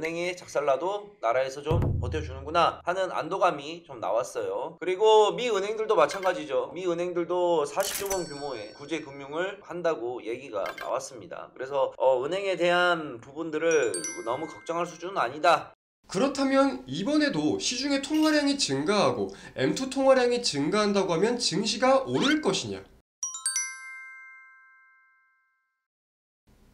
은행이 작살나도 나라에서 좀 버텨주는구나 하는 안도감이 좀 나왔어요. 그리고 미 은행들도 마찬가지죠. 미 은행들도 40조원 규모의 구제 금융을 한다고 얘기가 나왔습니다. 그래서 은행에 대한 부분들을 너무 걱정할 수준은 아니다. 그렇다면 이번에도 시중의 통화량이 증가하고 M2 통화량이 증가한다고 하면 증시가 오를 것이냐?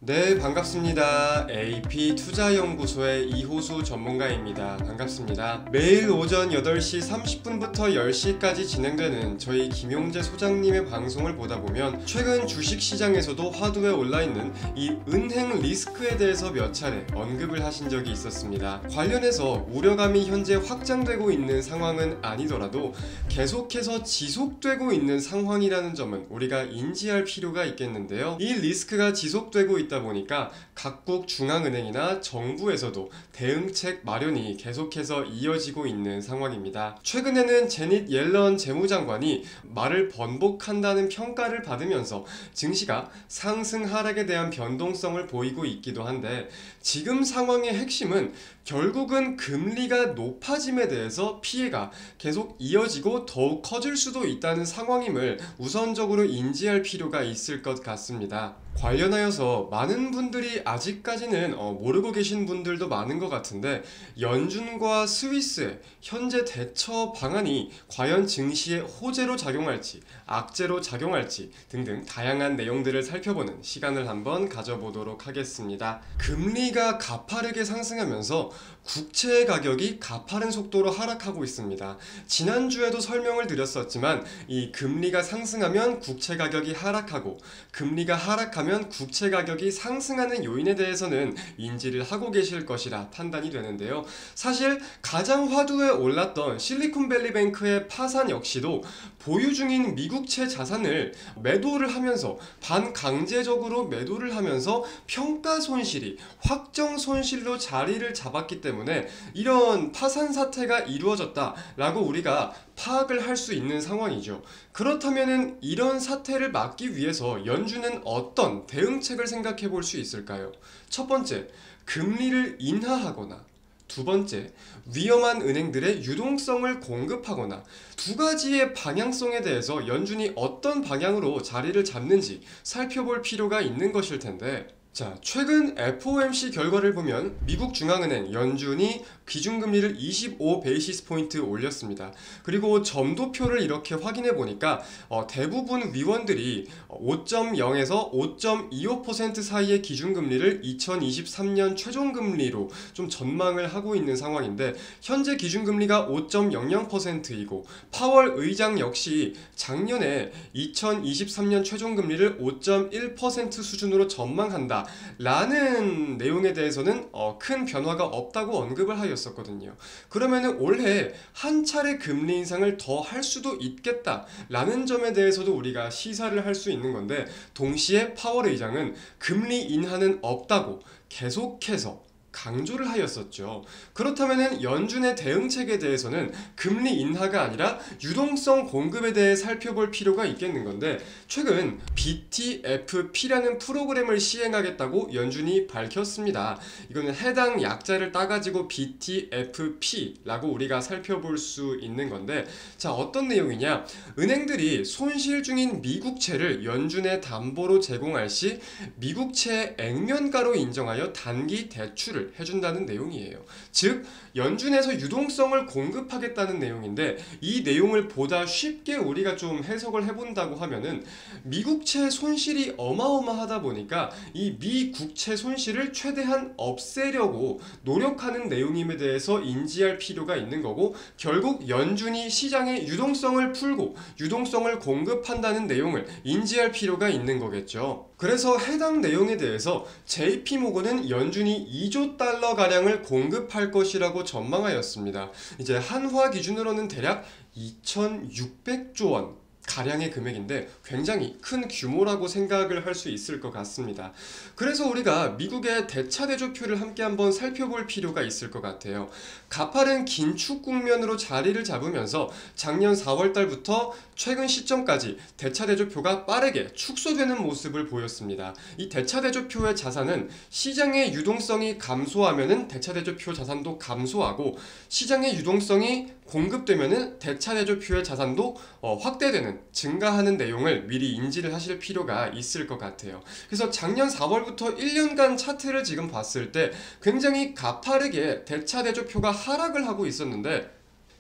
네, 반갑습니다. AP투자연구소의 이호수 전문가입니다. 반갑습니다. 매일 오전 8시 30분부터 10시까지 진행되는 저희 김용재 소장님의 방송을 보다 보면 최근 주식시장에서도 화두에 올라있는 이 은행 리스크에 대해서 몇 차례 언급을 하신 적이 있었습니다. 관련해서 우려감이 현재 확장되고 있는 상황은 아니더라도 계속해서 지속되고 있는 상황이라는 점은 우리가 인지할 필요가 있겠는데요. 이 리스크가 지속되고 있다 보니까 각국 중앙은행이나 정부에서도 대응책 마련이 계속해서 이어지고 있는 상황입니다. 최근에는 제닛 옐런 재무장관이 말을 번복한다는 평가를 받으면서 증시가 상승 하락에 대한 변동성을 보이고 있기도 한데, 지금 상황의 핵심은 결국은 금리가 높아짐에 대해서 피해가 계속 이어지고 더욱 커질 수도 있다는 상황임을 우선적으로 인지할 필요가 있을 것 같습니다. 관련하여서 많은 분들이 아직까지는 모르고 계신 분들도 많은 것 같은데, 연준과 스위스의 현재 대처 방안이 과연 증시에 호재로 작용할지 악재로 작용할지 등등 다양한 내용들을 살펴보는 시간을 한번 가져보도록 하겠습니다. 금리가 가파르게 상승하면서 국채 가격이 가파른 속도로 하락하고 있습니다. 지난주에도 설명을 드렸었지만 이 금리가 상승하면 국채 가격이 하락하고 금리가 하락하면 국채 가격이 상승하는 요인에 대해서는 인지를 하고 계실 것이라 판단이 되는데요. 사실 가장 화두에 올랐던 실리콘밸리뱅크의 파산 역시도 보유 중인 미국채 자산을 매도를 하면서 반강제적으로 매도를 하면서 평가 손실이 확정 손실로 자리를 잡았기 때문에 이런 파산 사태가 이루어졌다라고 우리가 파악을 할 수 있는 상황이죠. 그렇다면 이런 사태를 막기 위해서 연준은 어떤 대응책을 생각해 볼 수 있을까요? 첫 번째, 금리를 인하하거나, 두 번째, 위험한 은행들의 유동성을 공급하거나, 두 가지의 방향성에 대해서 연준이 어떤 방향으로 자리를 잡는지 살펴볼 필요가 있는 것일 텐데, 자, 최근 FOMC 결과를 보면 미국 중앙은행 연준이 기준금리를 25 베이시스 포인트 올렸습니다. 그리고 점도표를 이렇게 확인해 보니까 대부분 위원들이 5.0에서 5.25% 사이의 기준금리를 2023년 최종금리로 좀 전망을 하고 있는 상황인데, 현재 기준금리가 5.00%이고 파월 의장 역시 작년에 2023년 최종금리를 5.1% 수준으로 전망한다 라는 내용에 대해서는 큰 변화가 없다고 언급을 하였었거든요. 그러면은 올해 한 차례 금리 인상을 더 할 수도 있겠다 라는 점에 대해서도 우리가 시사를 할 수 있는 건데, 동시에 파월 의장은 금리 인하는 없다고 계속해서 강조를 하였었죠. 그렇다면 연준의 대응책에 대해서는 금리 인하가 아니라 유동성 공급에 대해 살펴볼 필요가 있겠는 건데, 최근 BTFP라는 프로그램을 시행하겠다고 연준이 밝혔습니다. 이거는 해당 약자를 따가지고 BTFP라고 우리가 살펴볼 수 있는 건데, 자, 어떤 내용이냐? 은행들이 손실 중인 미국채를 연준에 담보로 제공할 시 미국채 액면가로 인정하여 단기 대출을 해준다는 내용이에요. 즉, 연준에서 유동성을 공급하겠다는 내용인데, 이 내용을 보다 쉽게 우리가 좀 해석을 해본다고 하면은 미국채 손실이 어마어마하다 보니까 이 미국채 손실을 최대한 없애려고 노력하는 내용임에 대해서 인지할 필요가 있는 거고, 결국 연준이 시장의 유동성을 풀고 유동성을 공급한다는 내용을 인지할 필요가 있는 거겠죠. 그래서 해당 내용에 대해서 JP모건은 연준이 2조 달러 가량을 공급할 것이라고 전망하였습니다. 이제 한화 기준으로는 대략 2,600조 원 가량의 금액인데 굉장히 큰 규모라고 생각을 할 수 있을 것 같습니다. 그래서 우리가 미국의 대차대조표를 함께 한번 살펴볼 필요가 있을 것 같아요. 가파른 긴축 국면으로 자리를 잡으면서 작년 4월 달부터 최근 시점까지 대차대조표가 빠르게 축소되는 모습을 보였습니다. 이 대차대조표의 자산은 시장의 유동성이 감소하면은 대차대조표 자산도 감소하고, 시장의 유동성이 공급되면은 대차대조표의 자산도 확대되는, 증가하는 내용을 미리 인지를 하실 필요가 있을 것 같아요. 그래서 작년 4월부터 1년간 차트를 지금 봤을 때 굉장히 가파르게 대차대조표가 하락을 하고 있었는데,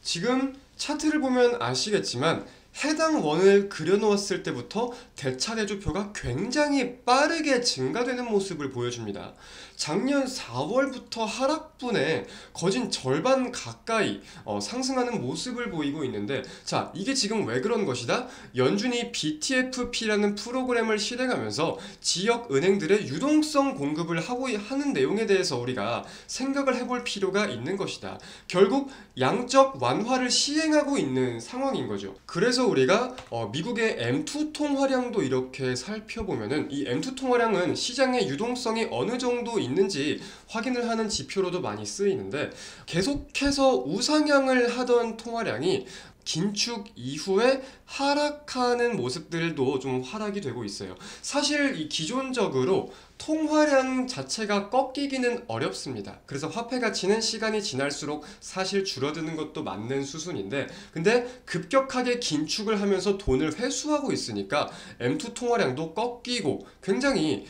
지금 차트를 보면 아시겠지만 해당 원을 그려놓았을 때부터 대차대조표가 굉장히 빠르게 증가되는 모습을 보여줍니다. 작년 4월부터 하락분의 거진 절반 가까이 상승하는 모습을 보이고 있는데, 자, 이게 지금 왜 그런 것이다? 연준이 BTFP라는 프로그램을 실행하면서 지역 은행들의 유동성 공급을 하는 내용에 대해서 우리가 생각을 해볼 필요가 있는 것이다. 결국 양적 완화를 시행하고 있는 상황인 거죠. 그래서 우리가 미국의 M2 통화량도 이렇게 살펴보면은, 이 M2 통화량은 시장의 유동성이 어느 정도 있는지 확인을 하는 지표로도 많이 쓰이는데, 계속해서 우상향을 하던 통화량이 긴축 이후에 하락하는 모습들도 좀 하락이 되고 있어요. 사실 이 기존적으로 통화량 자체가 꺾이기는 어렵습니다. 그래서 화폐 가치는 시간이 지날수록 사실 줄어드는 것도 맞는 수순인데, 근데 급격하게 긴축을 하면서 돈을 회수하고 있으니까 M2 통화량도 꺾이고 굉장히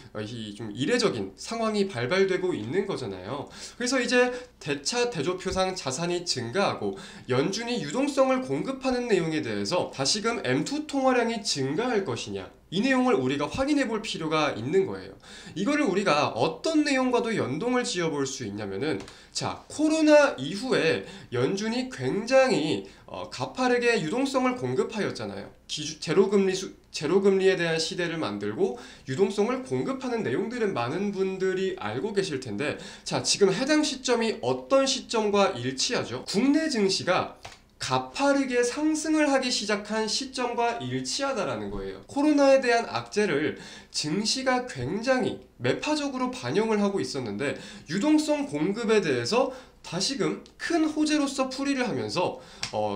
좀 이례적인 상황이 발발되고 있는 거잖아요. 그래서 이제 대차 대조표상 자산이 증가하고 연준이 유동성을 공급하는 내용에 대해서 다시금 M2 통화량이 증가할 것이냐, 이 내용을 우리가 확인해 볼 필요가 있는 거예요. 이거를 우리가 어떤 내용과도 연동을 지어 볼 수 있냐면은, 자, 코로나 이후에 연준이 굉장히 가파르게 유동성을 공급하였잖아요. 제로금리에 대한 시대를 만들고 유동성을 공급하는 내용들은 많은 분들이 알고 계실 텐데, 자, 지금 해당 시점이 어떤 시점과 일치하죠? 국내 증시가 가파르게 상승을 하기 시작한 시점과 일치하다라는 거예요. 코로나에 대한 악재를 증시가 굉장히 매파적으로 반영을 하고 있었는데, 유동성 공급에 대해서 다시금 큰 호재로서 풀이를 하면서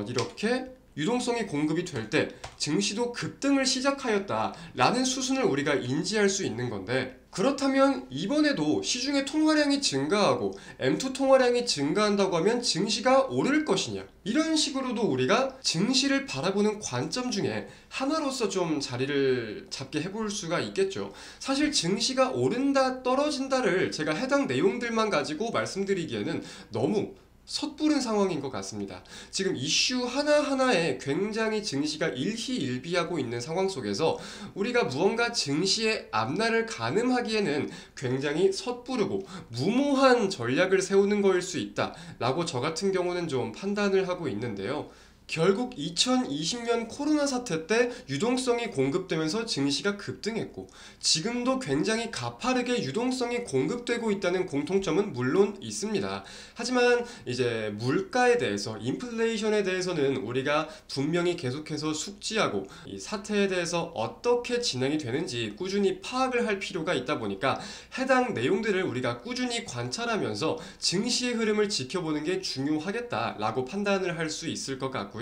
이렇게 유동성이 공급이 될 때 증시도 급등을 시작하였다라는 수순을 우리가 인지할 수 있는 건데, 그렇다면 이번에도 시중의 통화량이 증가하고 M2 통화량이 증가한다고 하면 증시가 오를 것이냐, 이런 식으로도 우리가 증시를 바라보는 관점 중에 하나로서 좀 자리를 잡게 해볼 수가 있겠죠. 사실 증시가 오른다 떨어진다를 제가 해당 내용들만 가지고 말씀드리기에는 너무 섣부른 상황인 것 같습니다. 지금 이슈 하나하나에 굉장히 증시가 일희일비하고 있는 상황 속에서 우리가 무언가 증시의 앞날을 가늠하기에는 굉장히 섣부르고 무모한 전략을 세우는 거일 수 있다라고 저 같은 경우는 좀 판단을 하고 있는데요. 결국 2020년 코로나 사태 때 유동성이 공급되면서 증시가 급등했고, 지금도 굉장히 가파르게 유동성이 공급되고 있다는 공통점은 물론 있습니다. 하지만 이제 물가에 대해서, 인플레이션에 대해서는 우리가 분명히 계속해서 숙지하고 이 사태에 대해서 어떻게 진행이 되는지 꾸준히 파악을 할 필요가 있다 보니까 해당 내용들을 우리가 꾸준히 관찰하면서 증시의 흐름을 지켜보는 게 중요하겠다라고 판단을 할 수 있을 것 같고,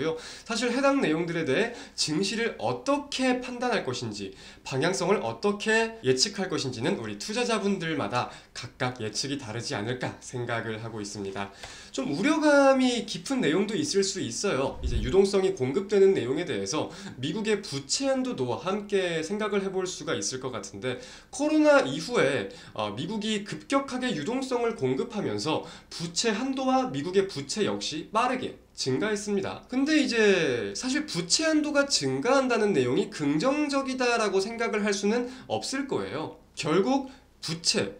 사실 해당 내용들에 대해 증시를 어떻게 판단할 것인지, 방향성을 어떻게 예측할 것인지는 우리 투자자분들마다 각각 예측이 다르지 않을까 생각을 하고 있습니다. 좀 우려감이 깊은 내용도 있을 수 있어요. 이제 유동성이 공급되는 내용에 대해서 미국의 부채 한도도 함께 생각을 해볼 수가 있을 것 같은데, 코로나 이후에 미국이 급격하게 유동성을 공급하면서 부채 한도와 미국의 부채 역시 빠르게 증가했습니다. 근데 이제 사실 부채 한도가 증가한다는 내용이 긍정적이다라고 생각을 할 수는 없을 거예요. 결국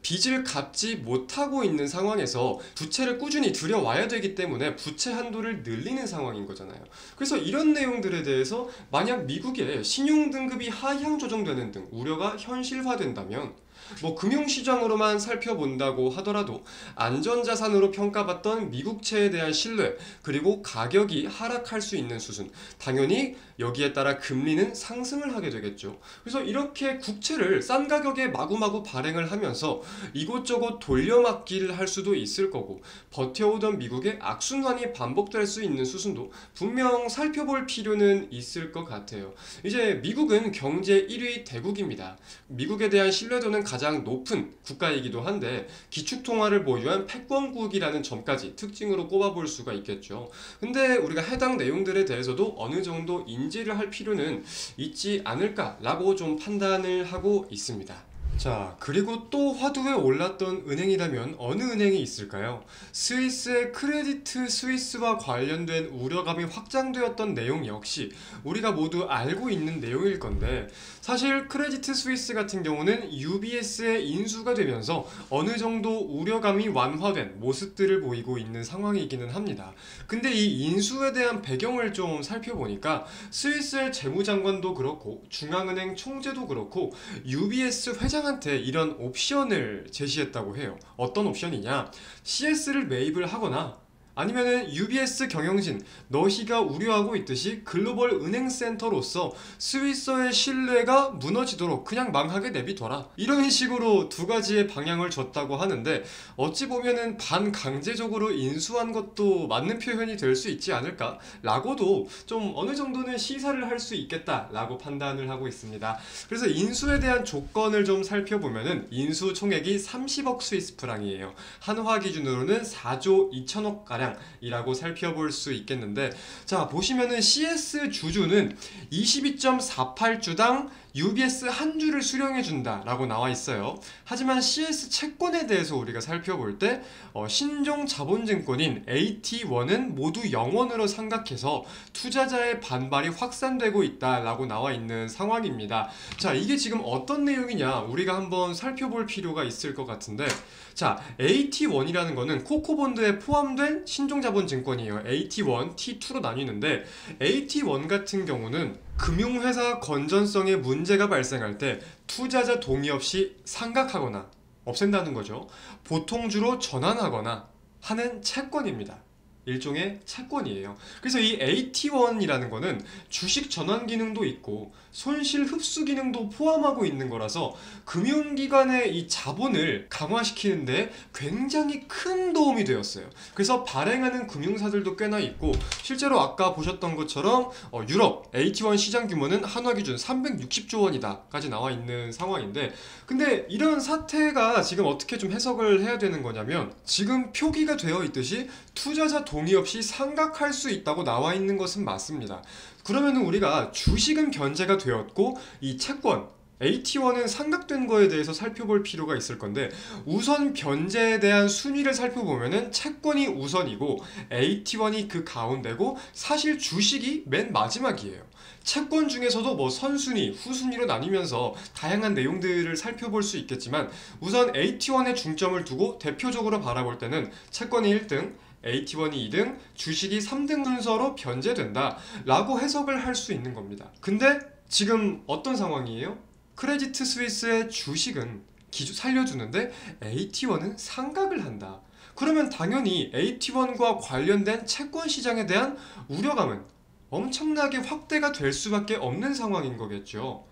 빚을 갚지 못하고 있는 상황에서 부채를 꾸준히 들여와야 되기 때문에 부채 한도를 늘리는 상황인 거잖아요. 그래서 이런 내용들에 대해서 만약 미국의 신용등급이 하향 조정되는 등 우려가 현실화된다면 뭐 금융시장으로만 살펴본다고 하더라도 안전자산으로 평가받던 미국채에 대한 신뢰, 그리고 가격이 하락할 수 있는 수준, 당연히 여기에 따라 금리는 상승을 하게 되겠죠. 그래서 이렇게 국채를 싼 가격에 마구마구 발행을 하면서 이곳저곳 돌려막기를 할 수도 있을 거고, 버텨오던 미국의 악순환이 반복될 수 있는 수순도 분명 살펴볼 필요는 있을 것 같아요. 이제 미국은 경제 1위 대국입니다. 미국에 대한 신뢰도는 가장 높은 국가이기도 한데 기축통화를 보유한 패권국이라는 점까지 특징으로 꼽아볼 수가 있겠죠. 근데 우리가 해당 내용들에 대해서도 어느 정도 인지를 할 필요는 있지 않을까라고 좀 판단을 하고 있습니다. 자, 그리고 또 화두에 올랐던 은행이라면 어느 은행이 있을까요? 스위스의 크레디트 스위스와 관련된 우려감이 확장되었던 내용 역시 우리가 모두 알고 있는 내용일 건데, 사실 크레디트 스위스 같은 경우는 UBS의 인수가 되면서 어느 정도 우려감이 완화된 모습들을 보이고 있는 상황이기는 합니다. 근데 이 인수에 대한 배경을 좀 살펴보니까 스위스의 재무장관도 그렇고 중앙은행 총재도 그렇고 UBS 회장한테 이런 옵션을 제시했다고 해요. 어떤 옵션이냐? CS를 매입을 하거나 아니면은 UBS 경영진, 너희가 우려하고 있듯이 글로벌 은행센터로서 스위스의 신뢰가 무너지도록 그냥 망하게 내비둬라, 이런 식으로 두 가지의 방향을 줬다고 하는데, 어찌 보면은 반강제적으로 인수한 것도 맞는 표현이 될 수 있지 않을까 라고도 좀 어느 정도는 시사를 할 수 있겠다 라고 판단을 하고 있습니다. 그래서 인수에 대한 조건을 좀 살펴보면은 인수 총액이 30억 스위스 프랑이에요. 한화 기준으로는 4조 2천억 가량 이라고 살펴볼 수 있겠는데, 자 보시면은 CS 주주는 22.48주당 UBS 한 주를 수령해준다 라고 나와 있어요. 하지만 CS 채권에 대해서 우리가 살펴볼 때 신종자본증권인 AT1은 모두 0원으로 상각해서 투자자의 반발이 확산되고 있다 라고 나와 있는 상황입니다. 자, 이게 지금 어떤 내용이냐 우리가 한번 살펴볼 필요가 있을 것 같은데, 자 AT1이라는 거는 코코본드에 포함된 신종자본증권이에요. AT1, T2로 나뉘는데, AT1 같은 경우는 금융회사 건전성에 문제가 발생할 때 투자자 동의 없이 상각하거나 없앤다는 거죠. 보통주로 전환하거나 하는 채권입니다. 일종의 채권이에요. 그래서 이 AT1이라는 거는 주식 전환 기능도 있고 손실 흡수 기능도 포함하고 있는 거라서 금융기관의 이 자본을 강화시키는데 굉장히 큰 도움이 되었어요. 그래서 발행하는 금융사들도 꽤나 있고, 실제로 아까 보셨던 것처럼 유럽 AT1 시장 규모는 한화 기준 360조 원이다 까지 나와 있는 상황인데, 근데 이런 사태가 지금 어떻게 좀 해석을 해야 되는 거냐면, 지금 표기가 되어 있듯이 투자자 동의 없이 상각할 수 있다고 나와 있는 것은 맞습니다. 그러면 우리가 주식은 변제가 되었고 이 채권 AT1은 상각된 거에 대해서 살펴볼 필요가 있을 건데, 우선 변제에 대한 순위를 살펴보면은 채권이 우선이고 AT1이 그 가운데고 사실 주식이 맨 마지막이에요. 채권 중에서도 뭐 선순위, 후순위로 나뉘면서 다양한 내용들을 살펴볼 수 있겠지만, 우선 AT1에 중점을 두고 대표적으로 바라볼 때는 채권이 1등, AT1이 2등, 주식이 3등 순서로 변제된다 라고 해석을 할 수 있는 겁니다. 근데 지금 어떤 상황이에요? 크레디트 스위스의 주식은 살려주는데 AT1은 상각을 한다. 그러면 당연히 AT1과 관련된 채권 시장에 대한 우려감은 엄청나게 확대가 될 수밖에 없는 상황인 거겠죠.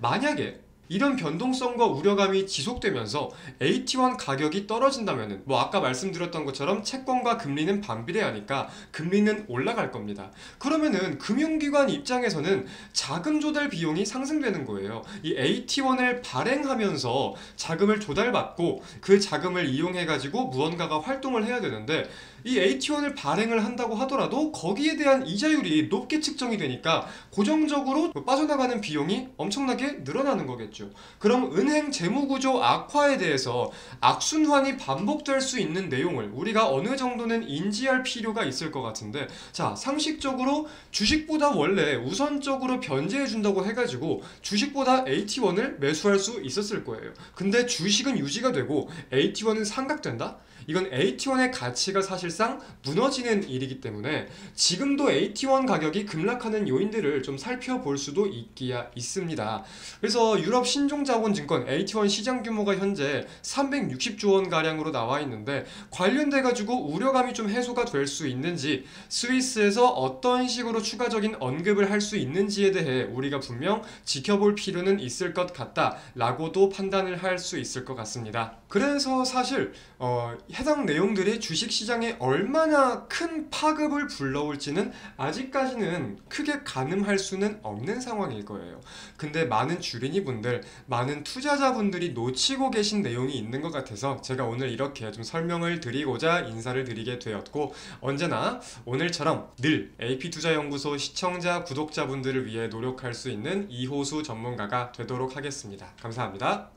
만약에 이런 변동성과 우려감이 지속되면서 AT1 가격이 떨어진다면은 아까 말씀드렸던 것처럼 채권과 금리는 반비례하니까 금리는 올라갈 겁니다. 그러면은 금융기관 입장에서는 자금 조달 비용이 상승되는 거예요. 이 AT1을 발행하면서 자금을 조달받고 그 자금을 이용해가지고 무언가가 활동을 해야 되는데, 이 AT1을 발행을 한다고 하더라도 거기에 대한 이자율이 높게 측정이 되니까 고정적으로 빠져나가는 비용이 엄청나게 늘어나는 거겠죠. 그럼 은행 재무구조 악화에 대해서 악순환이 반복될 수 있는 내용을 우리가 어느 정도는 인지할 필요가 있을 것 같은데, 자 상식적으로 주식보다 원래 우선적으로 변제해준다고 해가지고 주식보다 AT1을 매수할 수 있었을 거예요. 근데 주식은 유지가 되고 AT1은 상각된다? 이건 AT1의 가치가 사실상 무너지는 일이기 때문에 지금도 AT1 가격이 급락하는 요인들을 좀 살펴볼 수도 있기야 있습니다. 그래서 유럽 신종자본증권 AT1 시장 규모가 현재 360조 원 가량으로 나와 있는데 관련돼 가지고 우려감이 좀 해소가 될 수 있는지, 스위스에서 어떤 식으로 추가적인 언급을 할 수 있는지에 대해 우리가 분명 지켜볼 필요는 있을 것 같다라고도 판단을 할 수 있을 것 같습니다. 그래서 사실 해당 내용들이 주식시장에 얼마나 큰 파급을 불러올지는 아직까지는 크게 가늠할 수는 없는 상황일 거예요. 근데 많은 주린이분들, 많은 투자자분들이 놓치고 계신 내용이 있는 것 같아서 제가 오늘 이렇게 좀 설명을 드리고자 인사를 드리게 되었고, 언제나 오늘처럼 늘 AP투자연구소 시청자, 구독자분들을 위해 노력할 수 있는 이호수 전문가가 되도록 하겠습니다. 감사합니다.